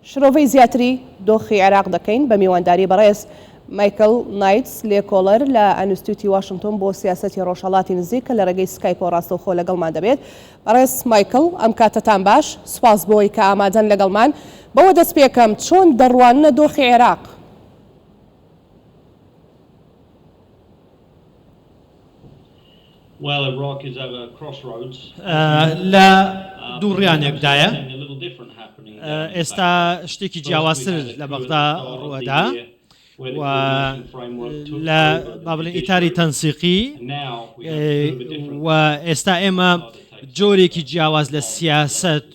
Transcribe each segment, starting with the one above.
شرۆڤەی زیاتری دۆخی عێراق دەکەین بە میوانداری بەڕێز مایکل نایتس لێکۆڵەر لە ئەنستیتوتی واشنگتن بۆ سیاسەتی ڕۆژهەڵاتی نزیکە لە ڕێگەی سکایپ و ڕاستەوخۆ لەگەڵمان دەبێت. بەڕێز مایکل ئەم کاتتان باش، سوپاس بۆی کە ئامادەن لەگەڵمان. بەوە دەست پێکەم چۆن دەڕواننە دۆخی عێراق؟ لە دوو ڕیانێکدایە ئێستا شتێکی جیاوازتر لە بەغدا ڕوەدا و لە بابلین ئیتاری تەنسیقی و ئێستا ئێمە جۆرێکی جیاواز لە سیاست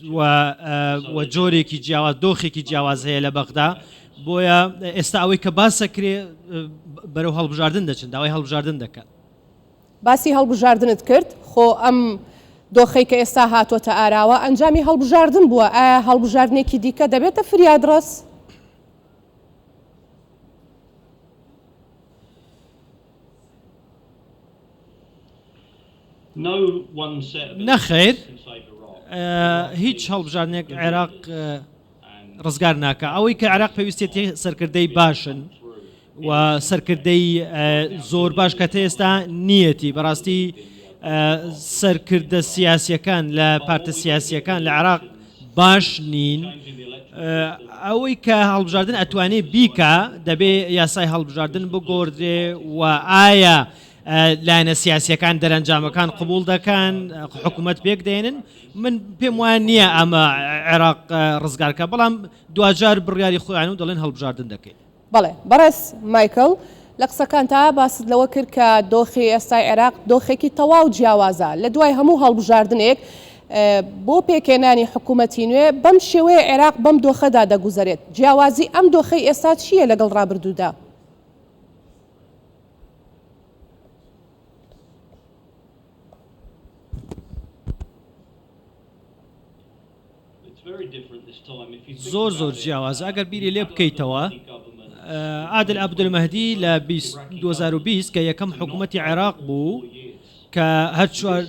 و جۆرێکی جیاواز دۆخێکی جیاواز هەیە لە بەغدا. بۆیە ئێستا ئەوەی کە باسەکرێ بەرەو هەڵبژاردن دەچن، داوای هەڵبژاردن دەکەن. باسی هەڵبژاردنت کرد، خۆ ئەم دۆخەی کە ئێستا هاتوۆتە ئاراوە ئەنجامی هەڵبژاردن بووە، ئایا هەڵبژاردنێکی دیکە دەبێتە فریادڕەس؟ نەخێر، هیچ هەڵبژاردنێک عێراق ڕزگار ناکە. ئەوەی کە عێراق پێویستێتی سەرکردەی باشن و سەرکردەی زۆر باش کە ئێستا نیەتی. بەڕاستی سەرکردە سیاسیەکان لە پارتە سیاسیەکان لە عێراق باش نین. ئەوەی کە هەڵبژاردن ئەتوانێت بیکە دەبێ یاسای هەڵبژاردن بگۆڕدرێ و ئایا لایەنە سیاسیەکان دەرەنجامەکان قبول دەکەن، حکوومەت پێک دێنن. من پێم وایە نییە ئەمە عێراق ڕزگارکە، بەڵام دوجار بڕیاری خۆیان و دەڵێن هەڵبژاردن دەکەین. بەڵێ بەڕێز مایکل، لە قسەکان تا باست لەوە کرد کە دۆخی ئێستای عێراق دۆخێکی تەواو جیاوازە لە دوای هەموو هەڵبژاردنێک بۆ پێکێنانی حکوومەتی نوێ بەم شێوەیە عێراق بەم دۆخەدا دەگوزارێت. جیاوازی ئەم دۆخەی ئێستا چییە لەگەڵ ڕابردوودا؟ زۆر جیاوازە. ئەگەر بیری لێ بکەیتەوە، عادل عەبدولمەهدی لە 2020 کە یەکەم حکوومەتی عێراق بوو کە هەر 4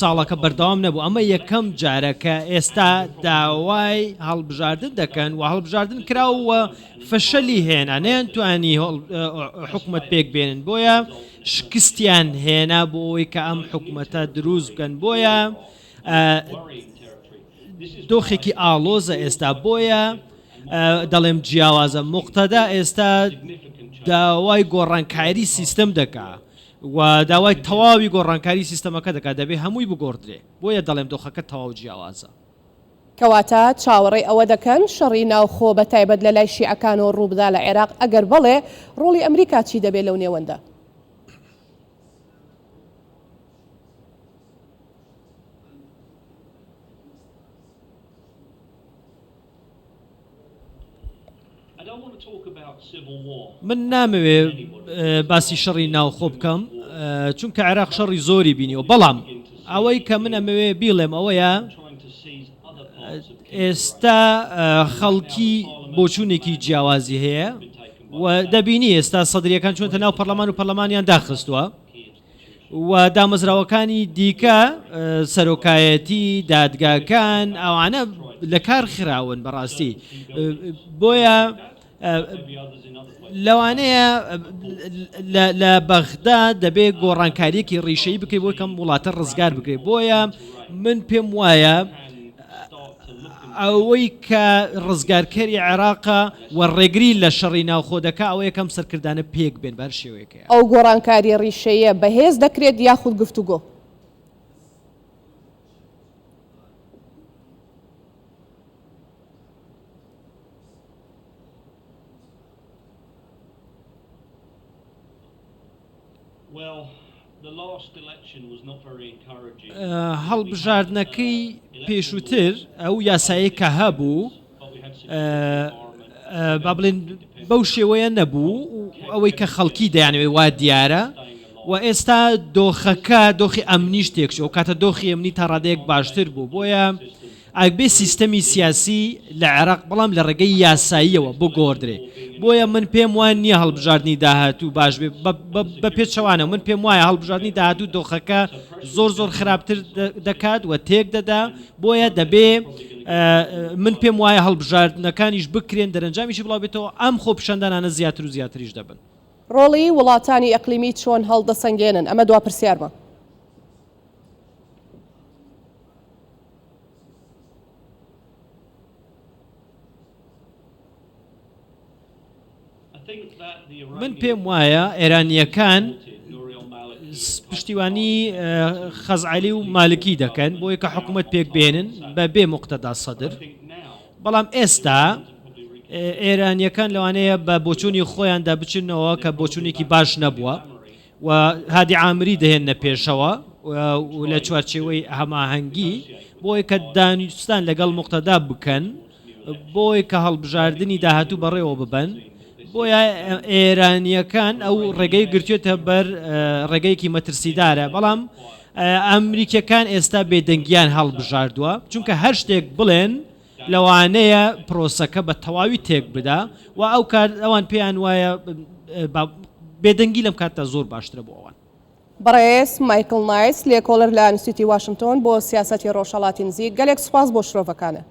ساڵەکە بەردەوام نەبوو، ئەمە یەکەم جارەکە ئێستا داوای هەڵبژاردن دەکەن و هەڵبژاردن کراوە فەشەلی هێنا، نەیانتوانی حکوومەت پێک بێنن. بۆیە شکستیان هێنا بۆ ئەوەی کە ئەم حکوومەتە دروست بکەن. بۆیە دۆخێکی ئاڵۆزە ئێستا. بۆیە دەڵێم جیاوازە. موقتەدا ئێستا داوای گۆڕانکاری سیستەم دەکا و داوای تەواوی گۆڕانکاری سیستەمەکە دەکات، دەبێت هەمووی بگۆڕدرێ. بۆیە دەڵێم دۆخەکە تەواو جیاوازە. کەواتە چاوەڕێی ئەوە دەکەن شەڕی ناوخۆ بە تایبەت لە لای شیعەکانەوە ڕووبدا لە عێراق؟ ئەگەر بڵێ ڕۆڵی ئەمریکا چی دەبێت لەو نێوەندە؟ من نامەوێ باسی شەڕی ناوخۆ بکەم، چونکە عێراق شەڕی زۆری بینیەوە. بەڵام ئەوەی کە من ئەمەوێ بیڵێم ئەوەیە ئێستا خەڵکی بۆچوونێکی جیاوازی هەیە و دەبینی ئێستا سەدرریەکان چۆنتە ناو پەرلەمان و پەرلەمانیان داخستووە و دامەزراوەکانی دیکە سەرۆکایەتی دادگاکان ئەوانە لە کار خراون بەڕاستی. بۆیە لەوانەیە لە بەغدا دەبێت گۆڕانکاریەکی ڕیشەیی بکەیت بۆی کەم وڵاتە ڕزگار بکرێت. بۆیە من پێم وایە ئەوەی کە ڕزگارکەری عێراقە و ڕێگری لە شەڕی ناوخۆ دەکا ئەوە یەکەم سەرکردانە پێک بێن بەر شێوەیەکەیە. ئەو گۆڕانکاری ڕیشەیە بەهێز دەکرێت یاخود گفتوگۆ؟ هەڵبژاردنەکەی پێشووتر ئەو یاسایی کە هەبوو با بڵێن بەو شێوەیە نەبوو، ئەوەی کە خەڵکی دەیانەوێ وا دیارە و ئێستا دۆخەکە دۆخی ئەمنی شتێک و کاتە دۆخی ئەمنی تا ڕادەیەک باشتر بوو. بۆیە ئاگبێ سیستەمی سیاسی لە عێراق بەڵام لە ڕێگەی یاساییەوە بۆ گۆڕدرێ بۆیە من پێم وان نییە هەڵبژاردننی داهاتوو باش بێ بە پێچەوانە من پێم وایە هەڵبژاردننی داهاتوو دۆخەکە زۆر خراپتر دەکات و تێک دەدا بۆیە دەبێ من پێم وایە هەڵبژاردنەکانیش بکرێن دەرەنجامیشی بڵاو بێتەوە ئەم خۆپشاندانانە زیاتر و زیاتریش دەبن. ڕۆڵی وڵاتانی ئەقلیمی چۆن هەڵدەسەنگێنن ئەمە دوا پرسیارمە. من پێم وایە ئێرانیەکان پشتیوانی خەزعەلی و مالکی دەکەن بۆ یەکە حکوومەت پێک بێنن بە بێ موقتەدا سەدر بەڵام ئێستا ئێرانیەکان لەوانەیە بە بۆچوونی خۆیاندا بچنەوە کە بۆچوونێکی باش نەبووە و هادی عامری دەهێنە پێشەوە و لە چوارچێوەی هەماهەنگی بۆی کە دانیستان لەگەڵ موقتەدا بکەن بۆی کە هەڵبژاردننی داهاتوو بەڕێوە ببەن بۆیە ئێرانیەکان ئەو ڕێگەی گرتوێتە بەر ڕێگەیەکی مەترسیدارە بەڵام ئەمریکەکان ئێستا بێدەنگیان هەڵبژاردووە چونکە هەر شتێک بڵێن لەوانەیە پرۆسەکە بە تەواوی تێک بدا و ئەو کار ئەوان پێیان وایە بێدەنگی لەم کاتتا زۆر باشترە بۆ ئەوان. بەڕێز مایکل نایس لێکۆڵەر لە ئینستیتوتی واشنگتن بۆ سیاسەتی ڕۆژهەڵاتی نزیک گەلێک سوپاس بۆ شرۆڤەکانە.